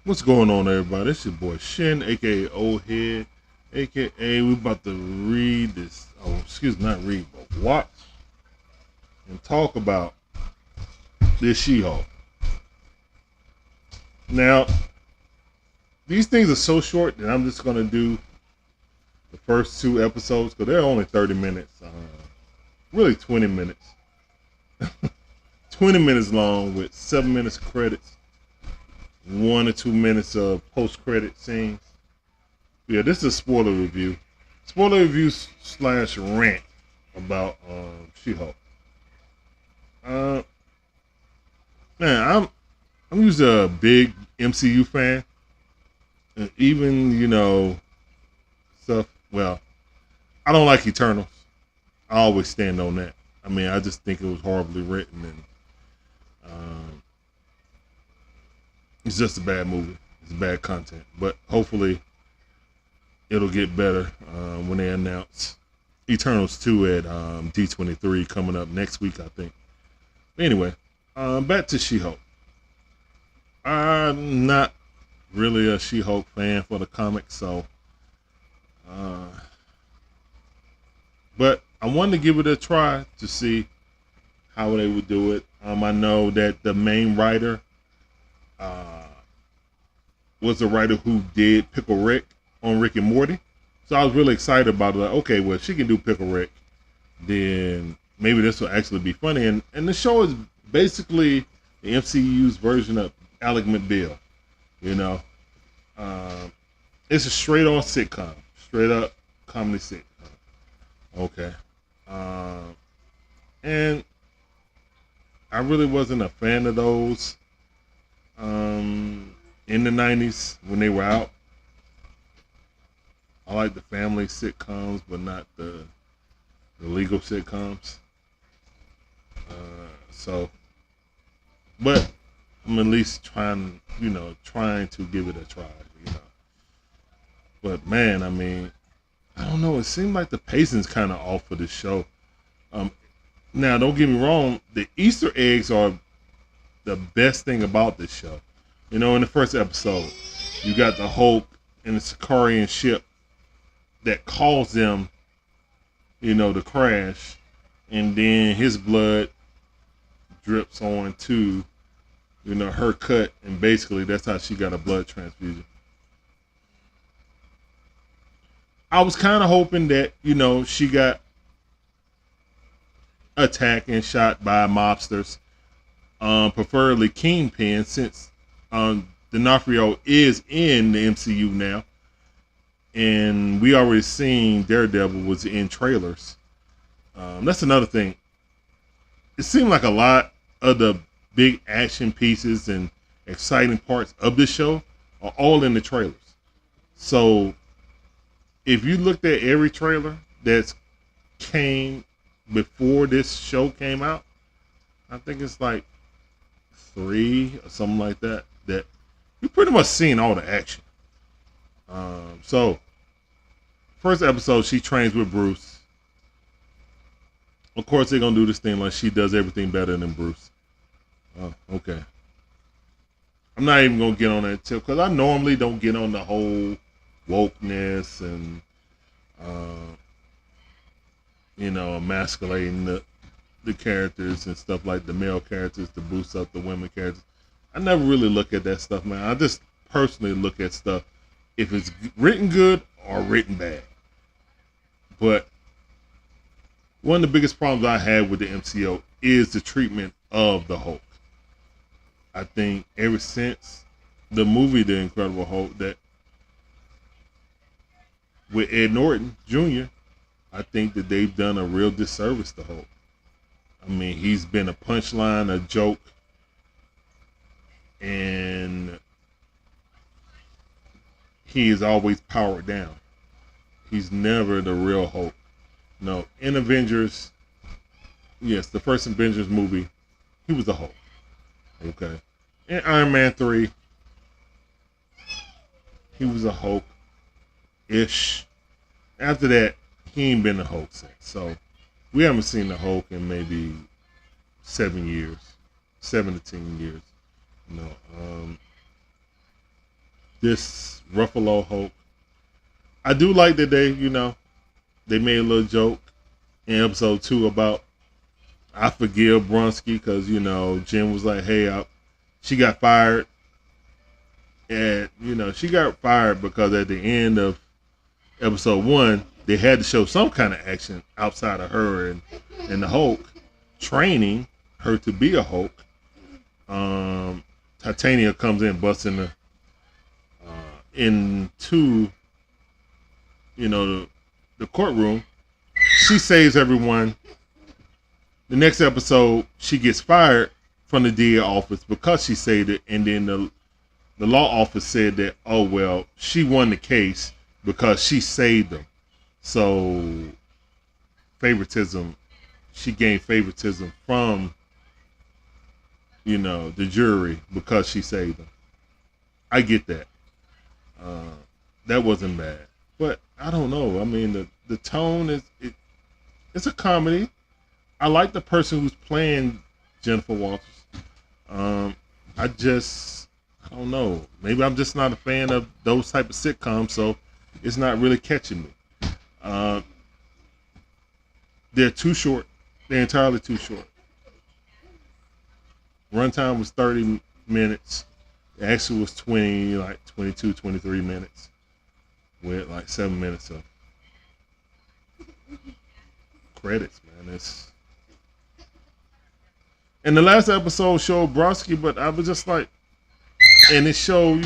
What's going on, everybody? It's your boy Shin, aka Old Head, aka we about to read this. Oh, excuse me, not read, but watch and talk about this She-Hulk. Now, these things are so short that I'm just gonna do the first two episodes because they're only 30 minutes. Really 20 minutes. 20 minutes long with 7 minutes credits. 1 or 2 minutes of post-credit scenes. Yeah, this is a spoiler review. Spoiler review / rant about She-Hulk. Man, I'm usually a big MCU fan, and even stuff. Well, I don't like Eternals. I always stand on that. I mean, I just think it was horribly written, and it's just a bad movie. It's bad content, but hopefully it'll get better when they announce Eternals 2 at D23 coming up next week, I think. Anyway, back to She-Hulk. I'm not really a She-Hulk fan for the comics, so but I wanted to give it a try to see how they would do it. I know that the main writer was the writer who did Pickle Rick on Rick and Morty. So I was really excited about it. Like, okay, well, if she can do Pickle Rick, then maybe this will actually be funny. And the show is basically the MCU's version of Alec McBeal. It's a straight on sitcom, straight up comedy sitcom. Okay. And I really wasn't a fan of those in the 90s when they were out. I like the family sitcoms, but not the legal sitcoms. But I'm at least trying to give it a try. But man, I mean, I don't know. It seemed like the pacing's kind of off for this show. Now, don't get me wrong. The Easter eggs are the best thing about this show. In the first episode, you got the Hulk and the Sicarian ship that caused them, to crash, and then his blood drips on to, her cut, and basically that's how she got a blood transfusion. I was kind of hoping that, she got attacked and shot by mobsters, preferably Kingpin, since D'Onofrio is in the MCU now. And we already seen Daredevil was in trailers. That's another thing. It seemed like a lot of the big action pieces and exciting parts of this show are all in the trailers. So if you looked at every trailer that's came before this show came out, I think it's like 3 or something like that you pretty much seen all the action. So first episode, she trains with Bruce. Of course, they're gonna do this thing like she does everything better than Bruce. Oh, okay. I'm not even gonna get on that tip because I normally don't get on the whole wokeness and emasculating the characters and stuff, like the male characters to boost up the women characters. I never really look at that stuff, man. I just personally look at stuff if it's written good or written bad. But one of the biggest problems I had with the MCU is the treatment of the Hulk. I think ever since the movie The Incredible Hulk, that with Ed Norton Jr., I think that they've done a real disservice to Hulk. I mean, he's been a punchline, a joke, and he is always powered down. He's never the real Hulk. No, in Avengers, yes, the first Avengers movie, he was the Hulk. Okay. In Iron Man 3, he was a Hulk-ish. After that, he ain't been a Hulk since. So we haven't seen the Hulk in maybe 7 years, 7 to 10 years. this Ruffalo Hulk. I do like that they made a little joke in episode 2 about I forgive Bronski because Jim was like, hey, she got fired, and she got fired because at the end of episode 1 they had to show some kind of action outside of her and the Hulk training her to be a Hulk. Titania comes in busting into the courtroom. She saves everyone. The next episode, she gets fired from the DA office because she saved it, and then the law office said that, oh well, she won the case because she saved them. So favoritism, she gained favoritism from the jury because she saved them. I get that. That wasn't bad, but I don't know. I mean, the tone it's a comedy. I like the person who's playing Jennifer Walters. I don't know. Maybe I'm just not a fan of those type of sitcoms, so it's not really catching me. They're too short. They're entirely too short. Runtime was 30 minutes. It actually was 22, 23 minutes with like 7 minutes of credits, man. And the last episode showed Brodsky, but I was just like, and it showed,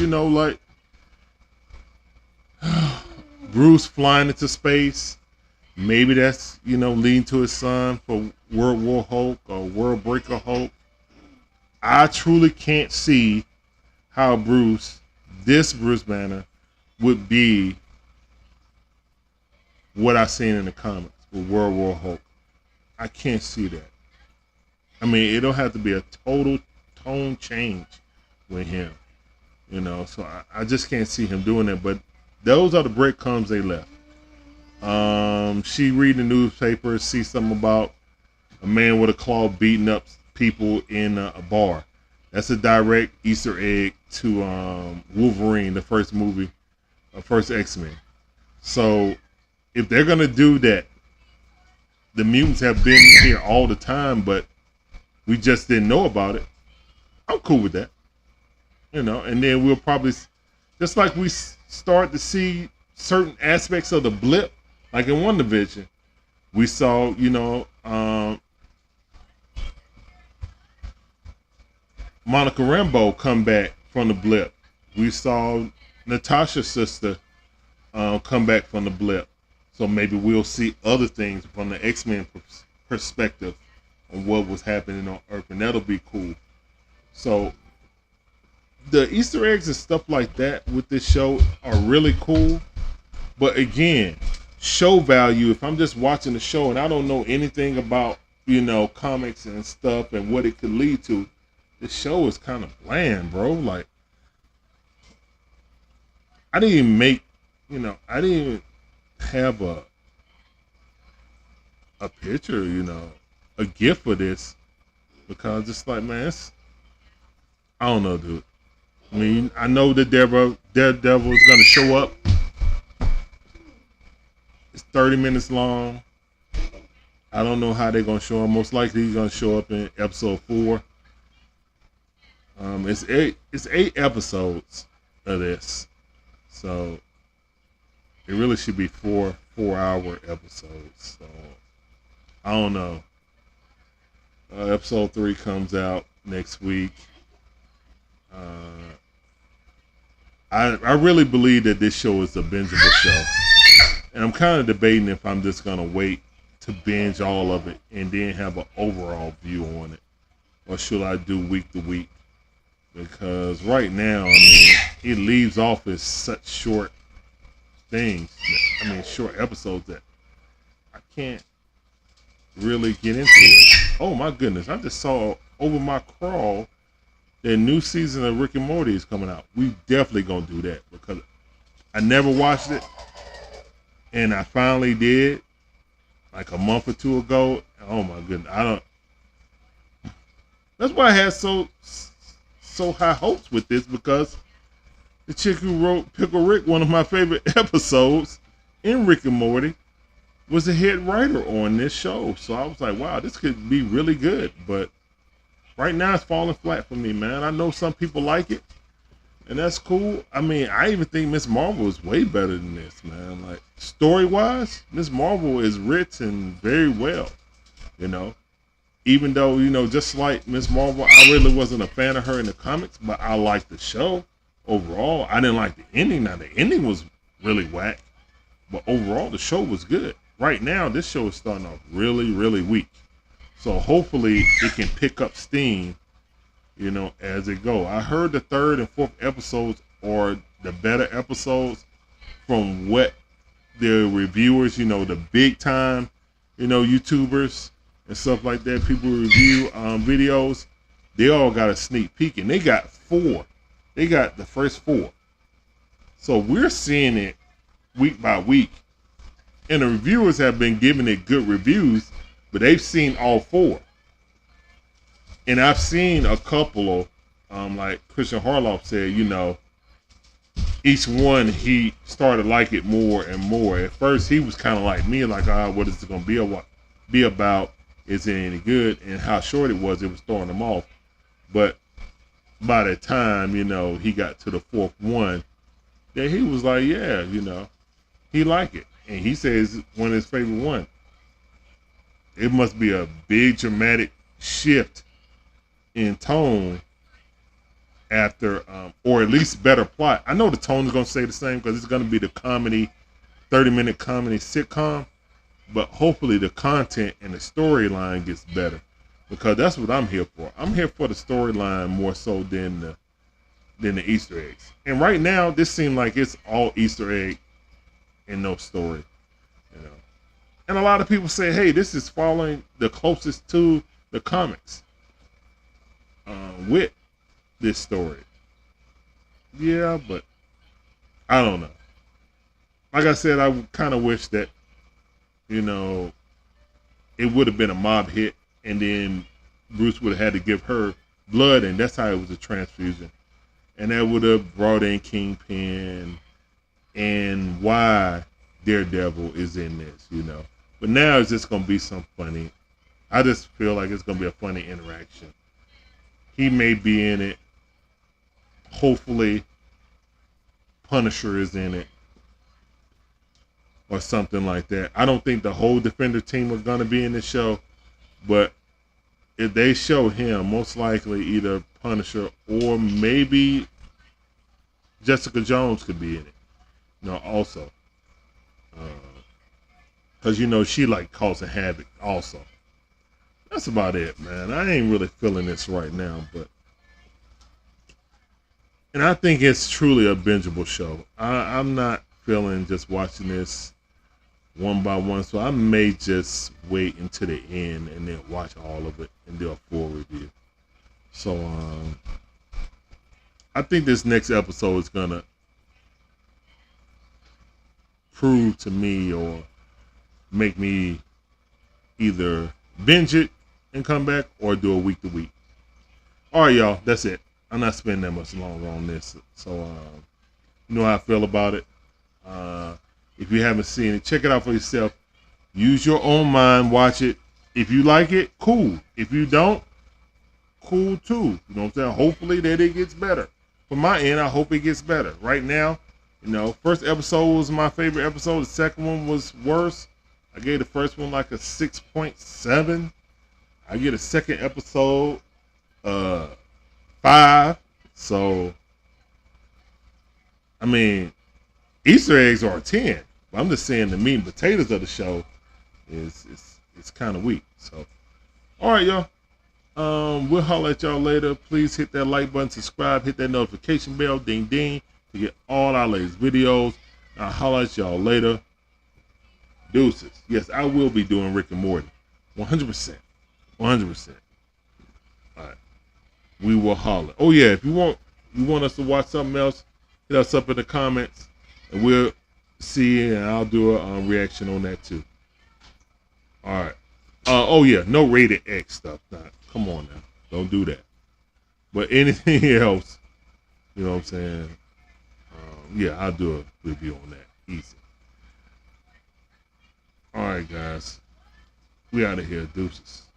Bruce flying into space. Maybe that's, leading to his son for World War Hulk or World Breaker Hulk. I truly can't see how this Bruce Banner, would be what I've seen in the comics with World War Hulk. I can't see that. I mean, it'll have to be a total tone change with him, So I just can't see him doing that. But those are the breadcrumbs they left. She read the newspaper, see something about a man with a claw beating up people in a bar. That's a direct Easter egg to Wolverine, the first movie, first X-Men. So if they're gonna do that, the mutants have been here all the time, but we just didn't know about it. I'm cool with that, And then we'll probably, just like we start to see certain aspects of the blip, like in WandaVision, we saw, Monica Rambeau come back from the blip. We saw Natasha's sister come back from the blip. So maybe we'll see other things from the X-Men perspective on what was happening on Earth, and that'll be cool. So the Easter eggs and stuff like that with this show are really cool. But again, show value, if I'm just watching the show and I don't know anything about, comics and stuff and what it could lead to, this show is kind of bland, bro. Like, I didn't even have a picture, a gift for this, because it's like, man, I don't know, dude. I mean, I know that Daredevil is gonna show up. It's 30 minutes long. I don't know how they're gonna show him. Most likely he's gonna show up in episode 4. It's 8 episodes of this, so it really should be 4-hour episodes. So I don't know. Episode 3 comes out next week. I really believe that this show is a bingeable show, and I'm kind of debating if I'm just gonna wait to binge all of it and then have an overall view on it, or should I do week to week? Because right now, I mean, it leaves off as such short things. Short episodes that I can't really get into it. Oh my goodness, I just saw over my crawl the new season of Rick and Morty is coming out. We definitely gonna do that because I never watched it, and I finally did like a month or 2 ago. Oh my goodness, that's why I had so high hopes with this, because the chick who wrote Pickle Rick, one of my favorite episodes in Rick and Morty, was a head writer on this show. So I was like, wow, this could be really good. But right now it's falling flat for me, man. I know some people like it, and that's cool. I mean, I even think Miss Marvel is way better than this, man. Like, story-wise, Miss Marvel is written very well, you know. Even though, you know, just like Miss Marvel, I really wasn't a fan of her in the comics, but I liked the show overall. I didn't like the ending. Now, the ending was really whack, but overall, the show was good. Right now, this show is starting off really, really weak. So hopefully it can pick up steam, you know, as it go. I heard the third and fourth episodes are the better episodes from what the reviewers, you know, the big time, you know, YouTubers and stuff like that, people who review videos, they all got a sneak peek, and they got 4. They got the first 4. So we're seeing it week by week. And the reviewers have been giving it good reviews, but they've seen all 4. And I've seen a couple of, like Christian Harloff said, you know, each one he started to like it more and more. At first, he was kind of like me, like, what is it going to be about? Is it any good? And how short it was throwing him off. But by the time, you know, he got to the 4th one, that he was like, yeah, you know, he liked it. And he says one of his favorite one. It must be a big dramatic shift in tone after, or at least better plot. I know the tone is going to stay the same because it's going to be the comedy, 30-minute comedy sitcom. But hopefully the content and the storyline gets better, because that's what I'm here for. I'm here for the storyline more so than the Easter eggs. And right now, this seems like it's all Easter egg and no story, you know. And a lot of people say, hey, this is following the closest to the comics with this story. Yeah, but I don't know. Like I said, I kind of wish that, you know, it would have been a mob hit, and then Bruce would have had to give her blood, and that's how it was a transfusion. And that would have brought in Kingpin and why Daredevil is in this, you know. But now it's just going to be some funny. I just feel like it's going to be a funny interaction. He may be in it. Hopefully, Punisher is in it. Or something like that. I don't think the whole Defender team are going to be in this show. But if they show him, most likely either Punisher or maybe Jessica Jones could be in it. You know, also. Because, you know, she like causing havoc also. That's about it, man. I ain't really feeling this right now. And I think it's truly a bingeable show. I'm not feeling just watching this one by one, so I may just wait until the end and then watch all of it and do a full review. So I think this next episode is gonna prove to me or make me either binge it and come back or do a week to week. All right, y'all, that's it. I'm not spending that much longer on this, so you know how I feel about it. If you haven't seen it, check it out for yourself. Use your own mind. Watch it. If you like it, cool. If you don't, cool too. You know what I'm saying? Hopefully that it gets better. From my end, I hope it gets better. Right now, you know, first episode was my favorite episode. The second one was worse. I gave the first one like a 6.7. I get a second episode 5. So, I mean, Easter eggs are a 10. But I'm just saying the meat and potatoes of the show is kind of weak. So, all right, y'all. We'll holler at y'all later. Please hit that like button, subscribe, hit that notification bell, ding ding, to get all our latest videos. I'll holler at y'all later. Deuces. Yes, I will be doing Rick and Morty. 100%. 100%. All right. We will holler. Oh yeah, if you want us to watch something else, hit us up in the comments, and we'll see, and I'll do a reaction on that too. All right. Oh yeah, no rated X stuff. Nah, come on now, don't do that. But anything else, you know what I'm saying? yeah, I'll do a review on that. Easy. All right, guys. We out of here. Deuces.